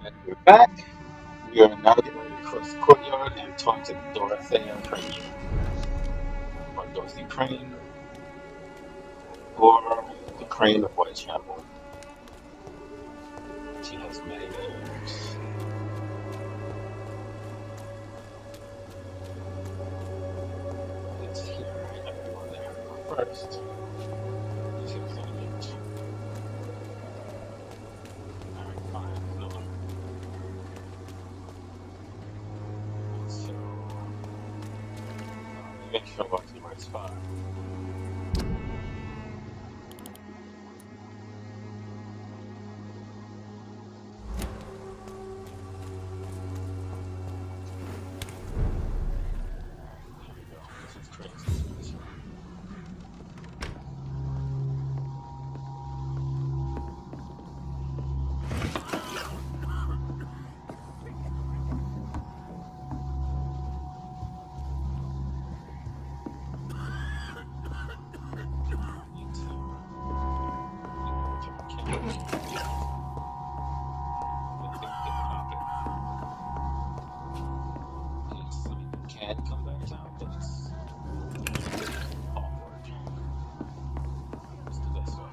And we're back. We are now getting ready to cross the courtyard and talk to Dorothea Crane, or Dorothy Crane, or the Crane of Whitechapel. She has many names. Let's hear everyone there. First, let's hear from the Alright, fine. No. So, make sure I go to the right spot. There we go. This is crazy. Can come back down, but it's awkward. Let's do this way.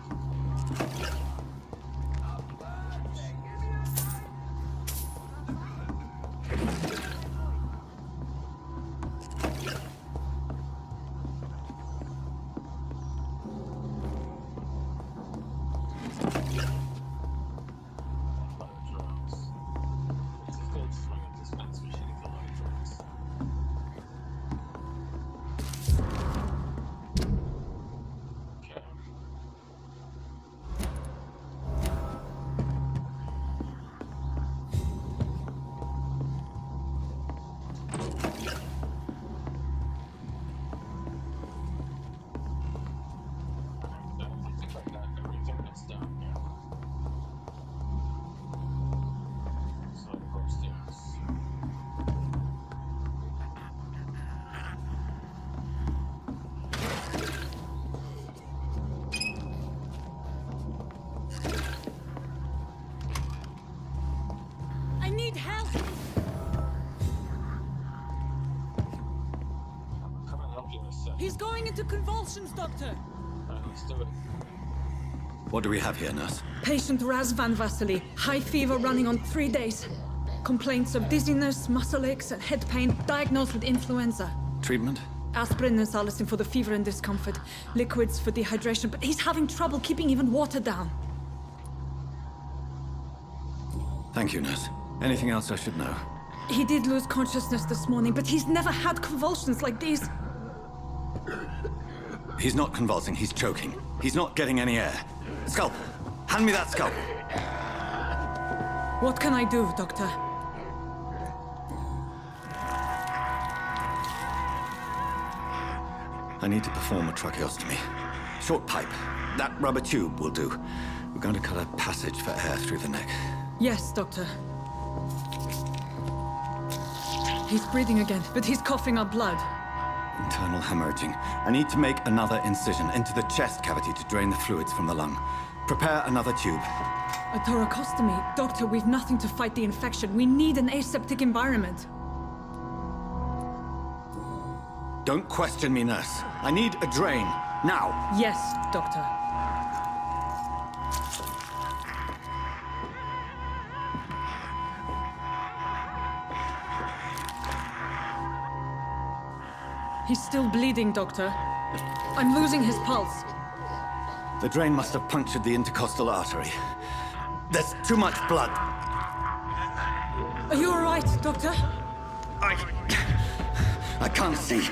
Other drugs. It's a good swing of dispensary. She needs a lot of drugs. Okay. I think I got everything that's down here. So I go upstairs. I need help! I'm coming to help you in a second. He's going into convulsions, Doctor! Alright, let's do it. What do we have here, nurse? Patient Raz Van Vasily, high fever running on 3 days. Complaints of dizziness, muscle aches, and head pain, diagnosed with influenza. Treatment? Aspirin and salicin for the fever and discomfort, liquids for dehydration, but he's having trouble keeping even water down. Thank you, nurse. Anything else I should know? He did lose consciousness this morning, but he's never had convulsions like these. He's not convulsing, he's choking. He's not getting any air. Scalpel! Hand me that scalpel! What can I do, Doctor? I need to perform a tracheostomy. Short pipe. That rubber tube will do. We're going to cut a passage for air through the neck. Yes, Doctor. He's breathing again, but he's coughing up blood. Internal hemorrhaging. I need to make another incision into the chest cavity to drain the fluids from the lung. Prepare another tube. A thoracostomy? Doctor, we've nothing to fight the infection. We need an aseptic environment. Don't question me, nurse. I need a drain. Now. Yes, Doctor. He's still bleeding, Doctor. I'm losing his pulse. The drain must have punctured the intercostal artery. There's too much blood. Are you all right, Doctor? I can't see.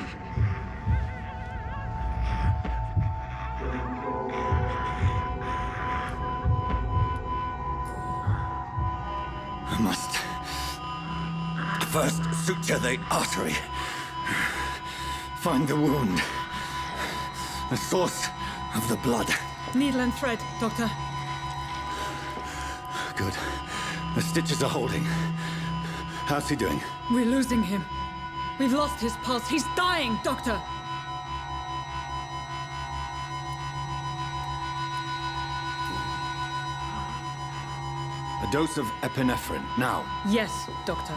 I must first suture the artery. Find the wound. The source of the blood. Needle and thread, Doctor. Good. The stitches are holding. How's he doing? We're losing him. We've lost his pulse. He's dying, Doctor! A dose of epinephrine, now. Yes, Doctor.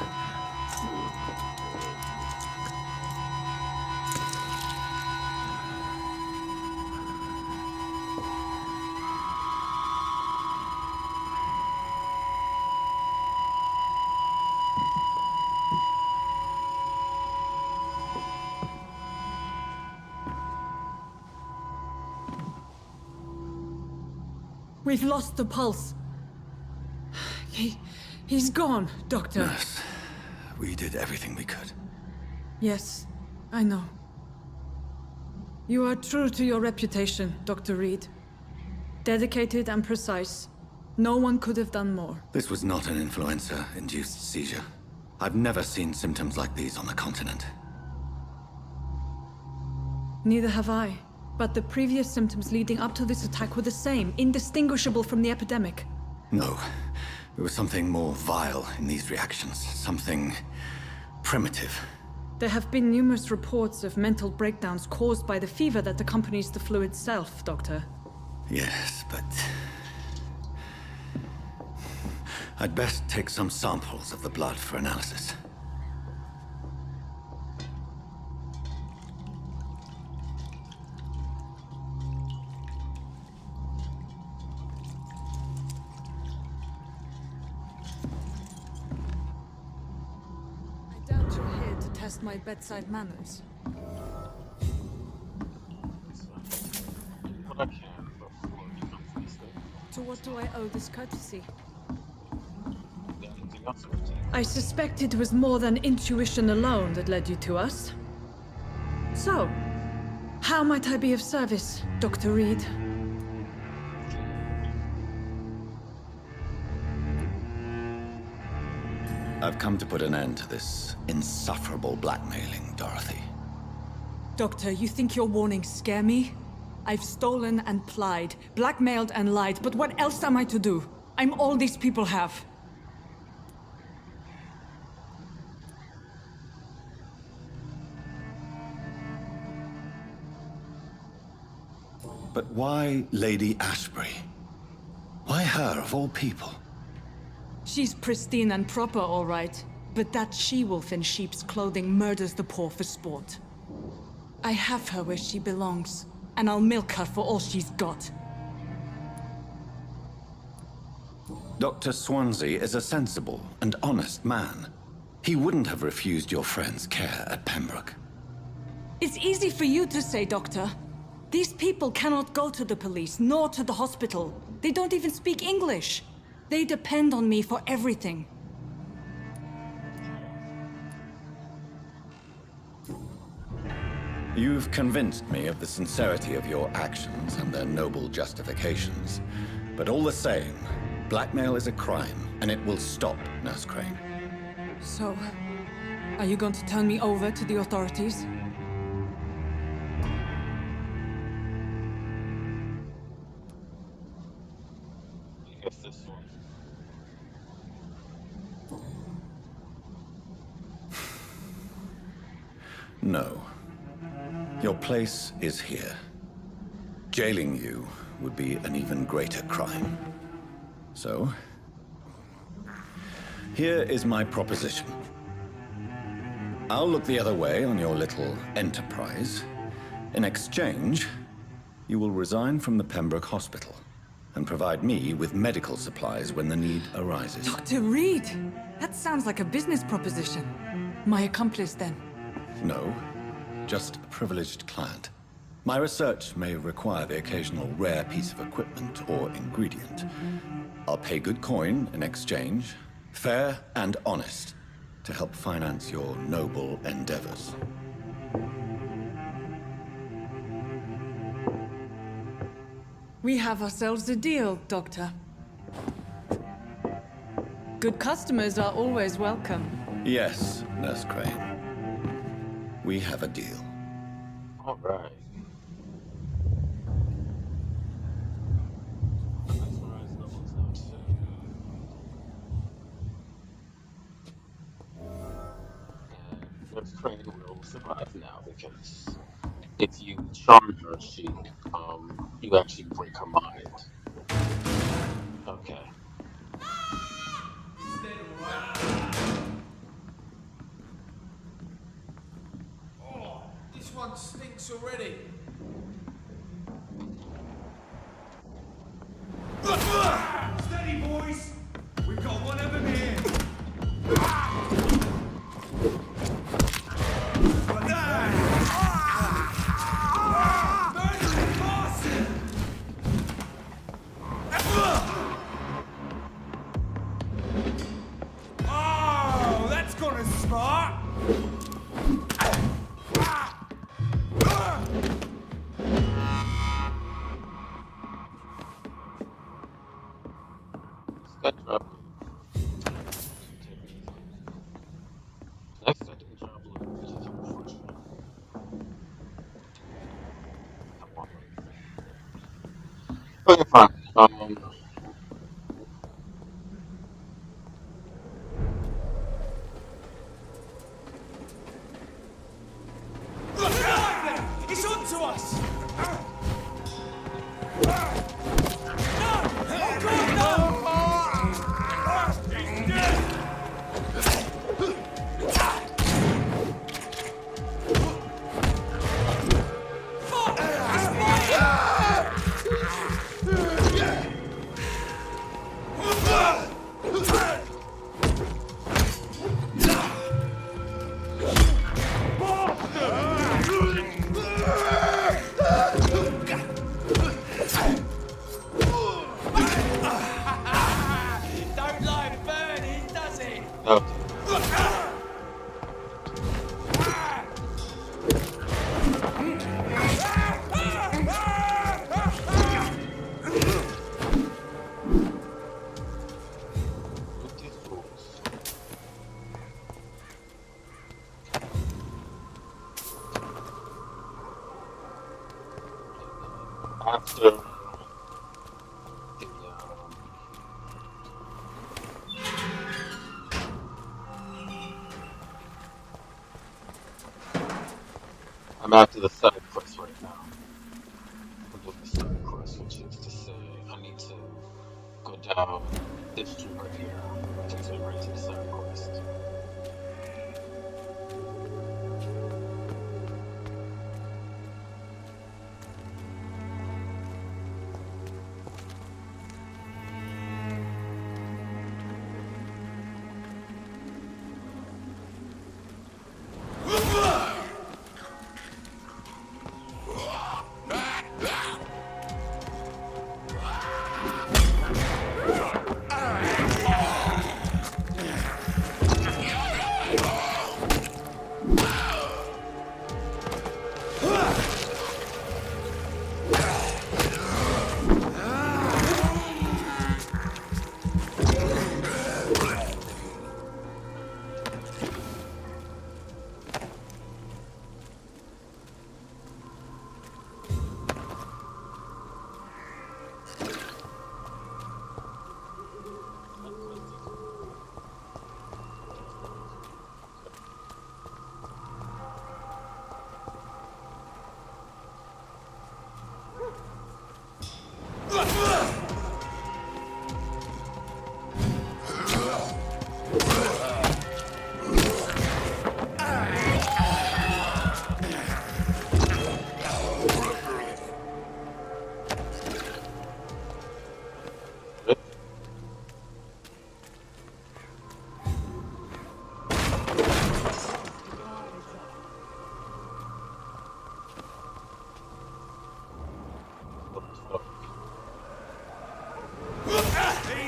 We've lost the pulse. He's gone, Doctor. Nurse, we did everything we could. Yes, I know. You are true to your reputation, Dr. Reid. Dedicated and precise. No one could have done more. This was not an influenza-induced seizure. I've never seen symptoms like these on the continent. Neither have I. But the previous symptoms leading up to this attack were the same, indistinguishable from the epidemic. No. There was something more vile in these reactions. Something primitive. There have been numerous reports of mental breakdowns caused by the fever that accompanies the flu itself, Doctor. Yes, but... I'd best take some samples of the blood for analysis. I doubt you're here to test my bedside manners. What I can before you come for this thing. To what do I owe this courtesy? Anything else with you? I suspect it was more than intuition alone that led you to us. So, how might I be of service, Dr. Reid? I've come to put an end to this insufferable blackmailing, Dorothy. Doctor, you think your warnings scare me? I've stolen and plied, blackmailed and lied, but what else am I to do? I'm all these people have. But why Lady Ashbury? Why her, of all people? She's pristine and proper, all right. But that she-wolf in sheep's clothing murders the poor for sport. I have her where she belongs, and I'll milk her for all she's got. Dr. Swansea is a sensible and honest man. He wouldn't have refused your friend's care at Pembroke. It's easy for you to say, Doctor. These people cannot go to the police, nor to the hospital. They don't even speak English. They depend on me for everything. You've convinced me of the sincerity of your actions and their noble justifications. But all the same, blackmail is a crime, and it will stop, Nurse Crane. So, are you going to turn me over to the authorities? I guess this one. No. Your place is here. Jailing you would be an even greater crime. So, here is my proposition. I'll look the other way on your little enterprise. In exchange, you will resign from the Pembroke Hospital and provide me with medical supplies when the need arises. Dr. Reid! That sounds like a business proposition. My accomplice, then. No, just a privileged client. My research may require the occasional rare piece of equipment or ingredient. I'll pay good coin in exchange, fair and honest, to help finance your noble endeavors. We have ourselves a deal, Doctor. Good customers are always welcome. Yes, Nurse Crane. We have a deal. All right. Nurse Crane will survive now because if you charm her, you actually break her mind. Okay. plant stinks already. Steady, boys. We've got one of them here. Oh, that's gonna smart. That drop. Next, I didn't drop loot, which is unfortunate. Okay, fine. It's on to us! Don't like burning, does it? Okay. With these fools. After the I'm after the side quest right now. I'm doing the side quest, which is to say I need to go down this street right here. Takes me right to the side quest.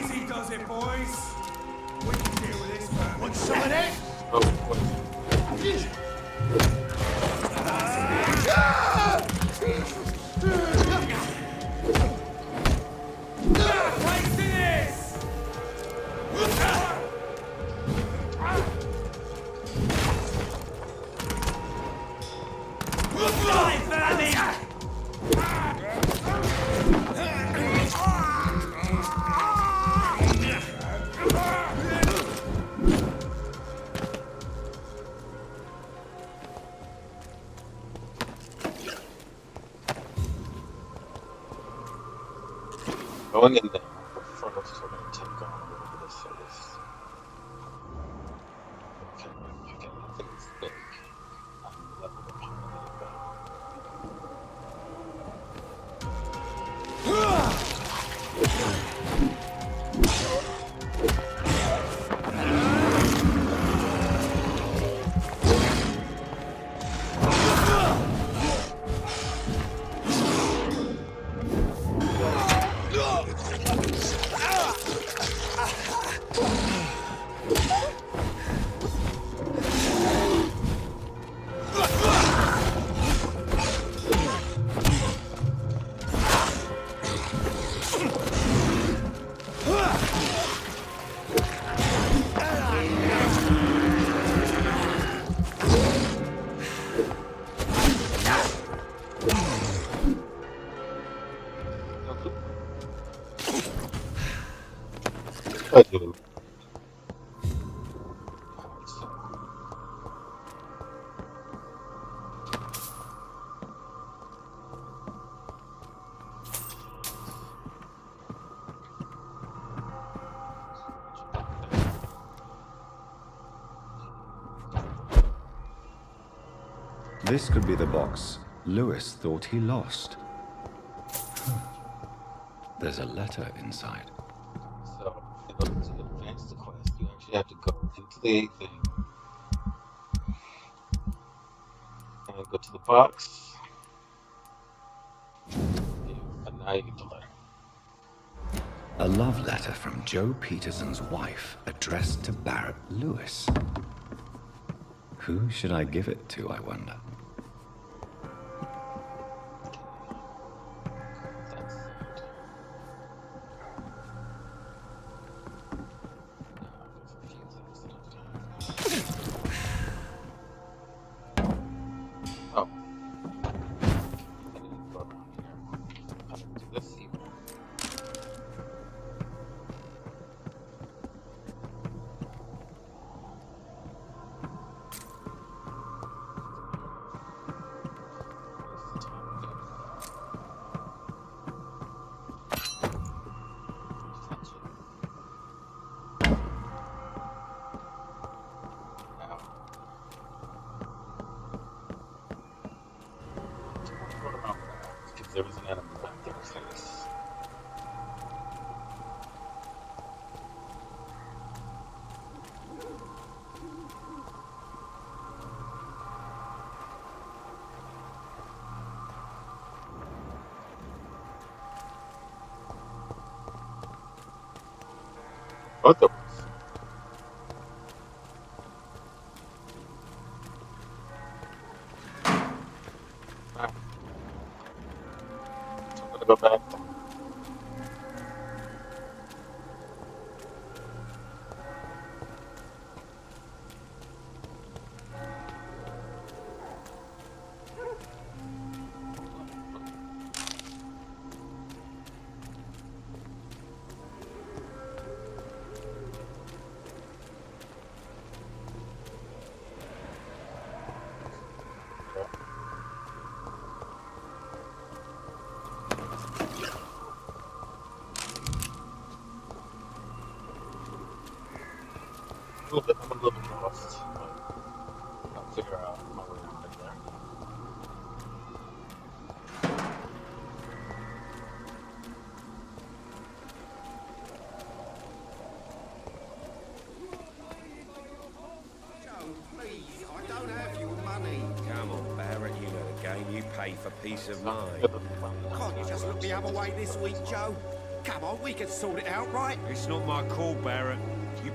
Easy does it, boys. We can deal with this. Want some of that? Oh, what? Place this! Life, Going in there, but first we're gonna take on whatever this is. Okay, nothing is big. I'm leveled up high. This could be the box Lewis thought he lost. There's a letter inside. So, in order to advance the quest, you actually have to go into the thing and go to the box. And now you get the letter. A love letter from Joe Peterson's wife, addressed to Barrett Lewis. Who should I give it to, I wonder? That's it. Now, there's a few things that I have to have. Oh. I need to go around here. I can do this even. Waste the time doing that. Touch it. Now, I want to go around back because there was an enemy back there to face. Both of us. Ah, so I'm gonna go back. I'm a little bit lost, but I'll figure out my way out of there. Joe, please, I don't have your money. Come on, Barrett, you know the game. You pay for peace of mind. Can't you just look the other way this week, Joe? Come on, we can sort it out, right? It's not my call, Barrett. You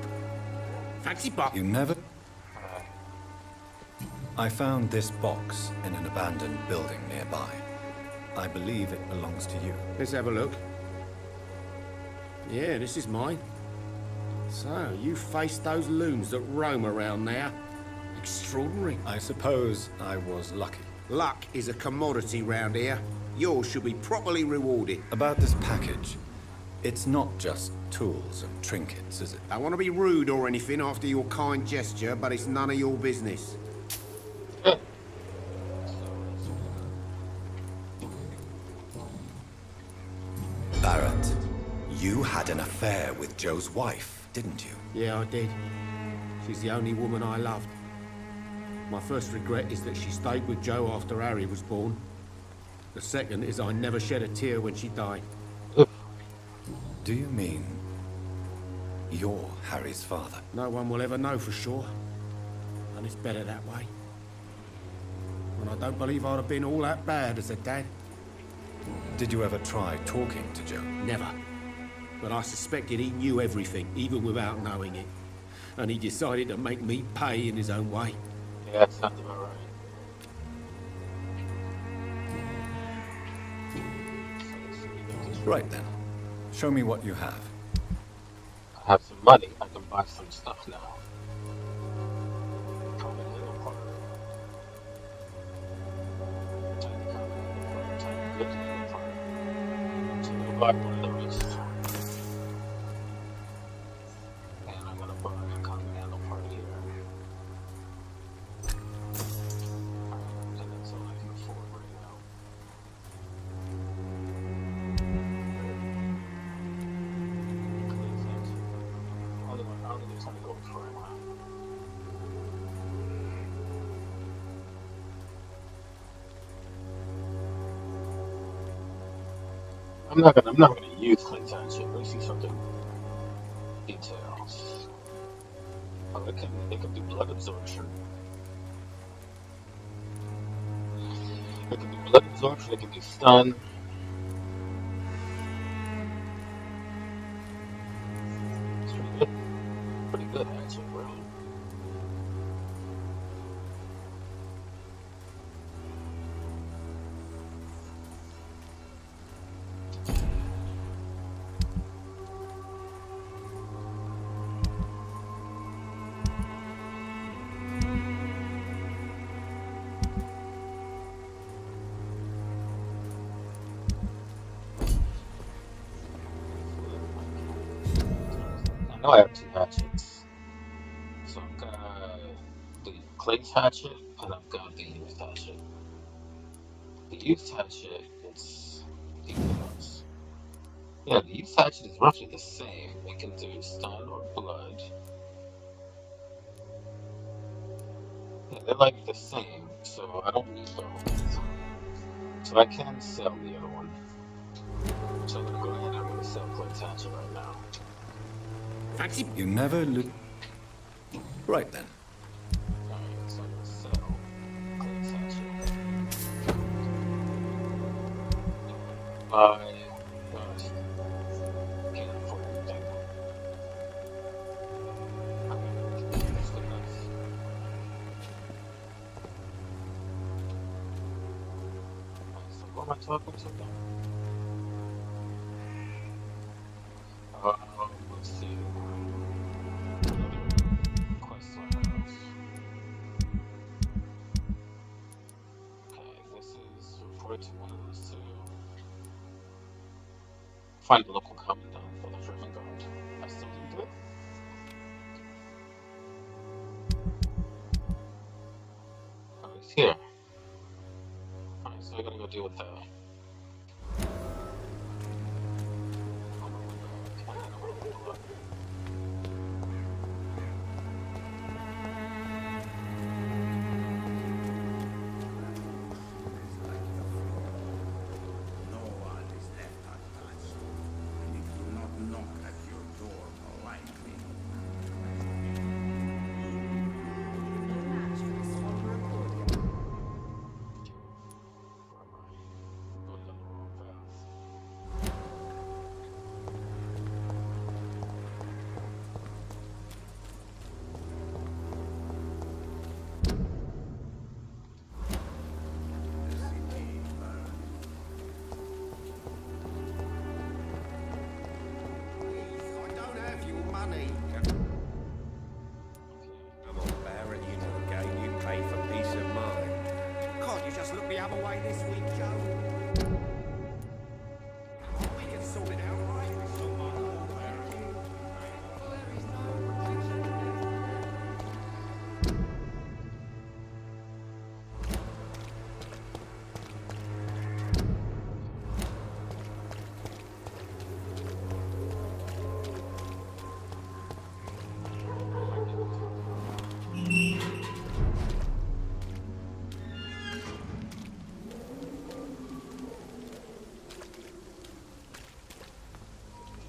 Fancy buck. You never... I found this box in an abandoned building nearby. I believe it belongs to you. Let's have a look. Yeah, this is mine. So, you faced those loons that roam around there. Extraordinary. I suppose I was lucky. Luck is a commodity round here. Yours should be properly rewarded. About this package, it's not just tools and trinkets, is it? I want to be rude or anything after your kind gesture, but it's none of your business. Barrett, you had an affair with Joe's wife, didn't you? Yeah, I did. She's the only woman I loved. My first regret is that she stayed with Joe after Harry was born. The second is I never shed a tear when she died. Do you mean you're Harry's father? No one will ever know for sure. And it's better that way. And I don't believe I'd have been all that bad as a dad. Did you ever try talking to Joe? Never. But I suspected he knew everything, even without knowing it. And he decided to make me pay in his own way. Yeah, that sounds about right. Right then. Show me what you have. I have some money. I can buy some stuff now. Common little part. Tiny common little part. Tiny good little part. So I'm gonna buy one of the rest. And I'm gonna buy a common handle part here. Alright, and that's all I can afford right now. Only there's only gold for right now. I'm not gonna use Clint's hatchet. Let me see something. Details. Oh, it can do blood absorption. It can do blood absorption, it can do stun. It's pretty good. Pretty good actually, really. I know I have two hatchets. So I've got the Clay's hatchet and I've got the used hatchet. The used hatchet, it's details. Yeah, the used hatchet is roughly the same. It can do stun or blood. Yeah, they're like the same, so I don't need both. So I can sell the other one. So I'm gonna go ahead and I'm gonna sell Clay's hatchet right now. Fancy. You never Right then. Alright, so I'm gonna sell Clay's hatchet. Buy. Can't afford anything. That's good enough. Alright, so what am I talking to now? Let's see. Another quest I have. Okay, this is report to one of those two. Find the local commandant for the Freeman Guard. I still do that. Oh, he's here. Alright, so I gotta go deal with that. No one is left untouched. And if do not knock at your door politely. Going down the wrong path. The city burns. I don't have your money. I'm on Barrett, you know the game. You pay for peace of mind. Can't you just look the other way this week, Joe? We can sort it out, right?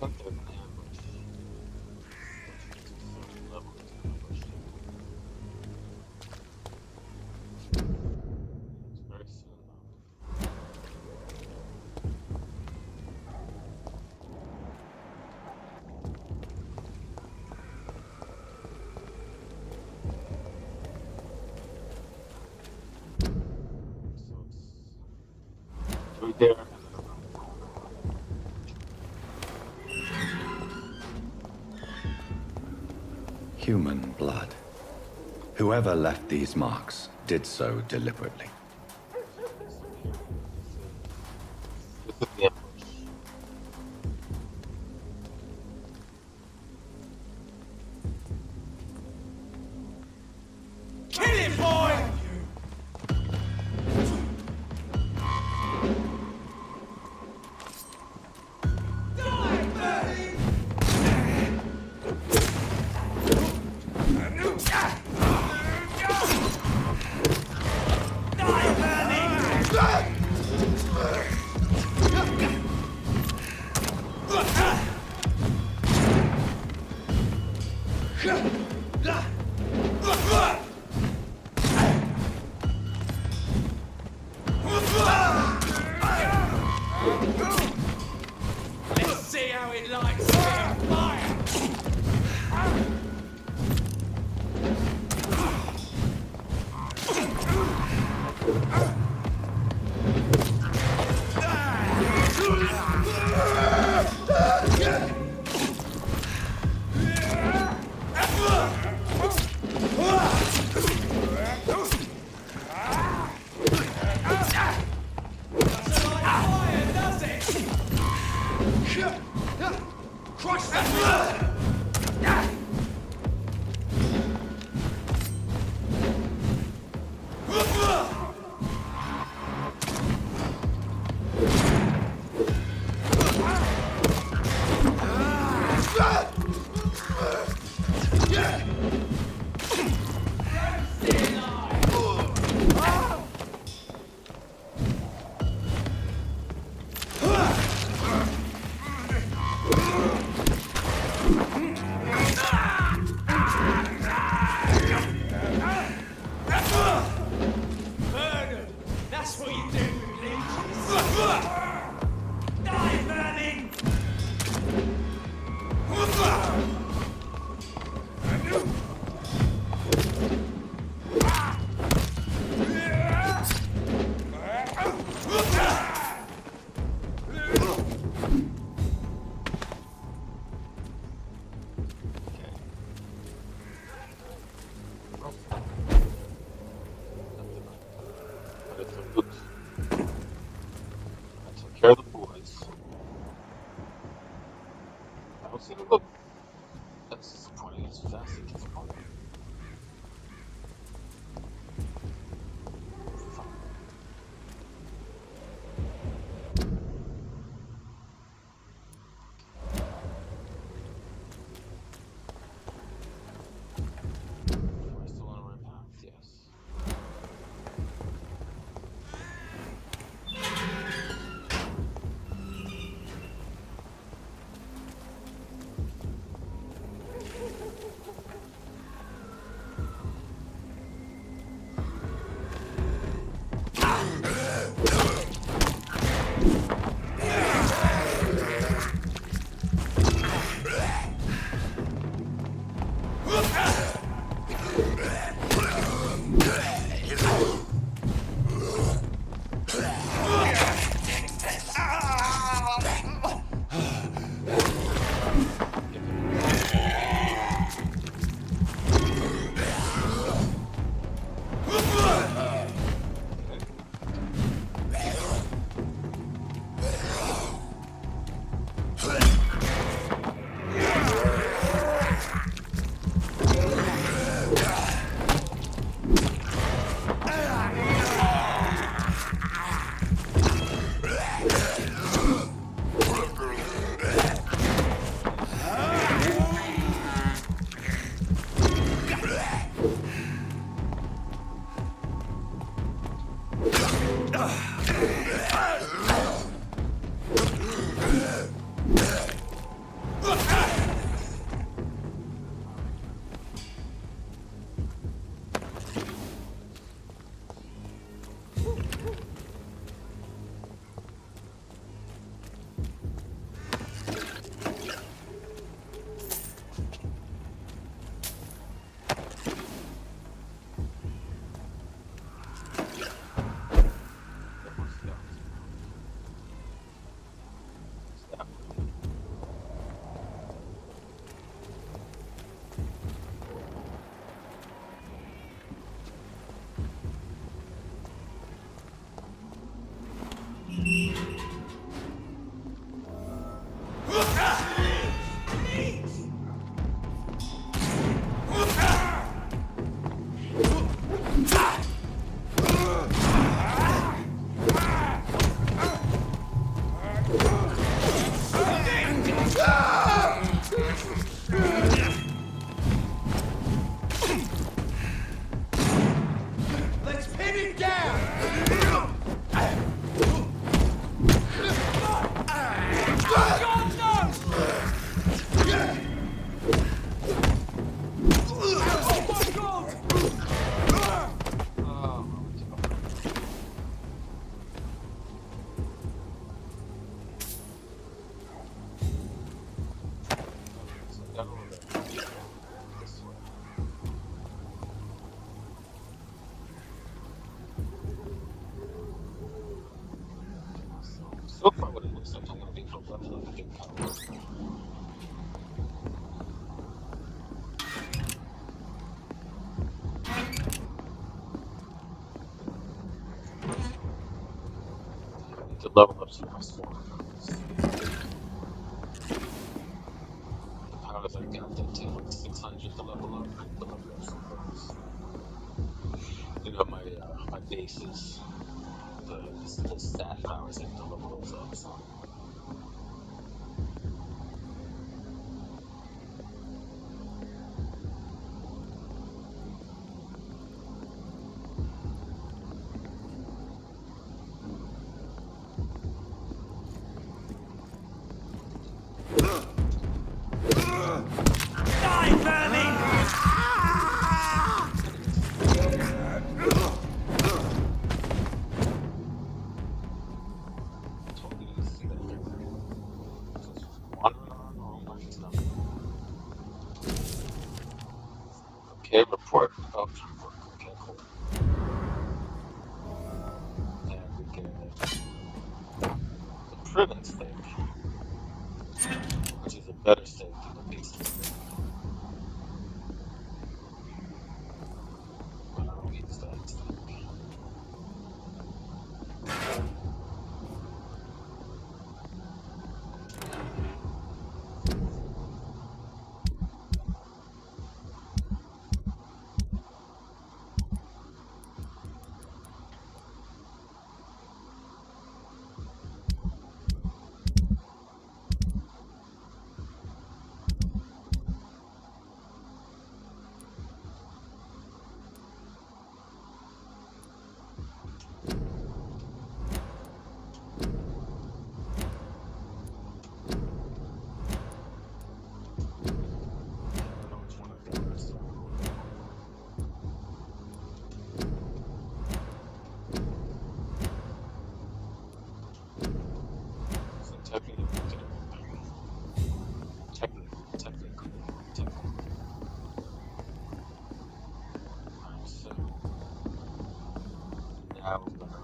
I think there's an ambush. Which means it's a certain level of ambush. It's very soon though. So it's right there. Human blood. Whoever left these marks did so deliberately. This is the ambush. Kill him, boy! Die, Bernie! Let's see how it likes getting fire. Crush that! That's what you do with leeches. Die, burning! But it's a loot. I took care of the boys. I don't see the look. That's disappointing. It's vastly disappointing. Fuck. Am I still on the right path? Yes. looks like I'm gonna be able to level up and get power. I need to level up some of my smaller powers. The powers I got that take like 600 to level up. I need to level up some of those. You know, my bases, the stat powers, I need to level those up. So. Die, vermin! Totally didn't see that there. Just wandering around the wrong way stuff. Okay, report. Oh, report. Okay, cool. And we get the prison stake, which is a better stake than the basic stake. But I don't use that stake. I don't know which one I got. So technically, technically. Alright, so now I'm gonna.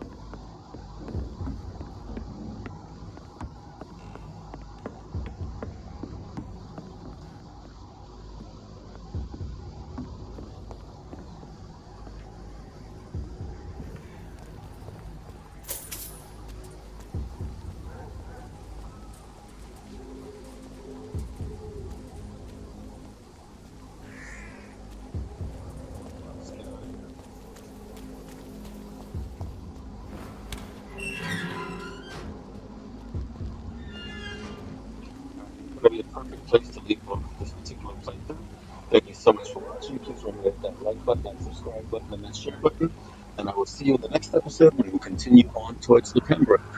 Let's get out of here. Gonna be a perfect place to leave off this particular playthrough. Thank you so much for watching. Please remember to hit that like button, that subscribe button, and that share button. And I will see you in the next episode when we continue on towards the Pembroke.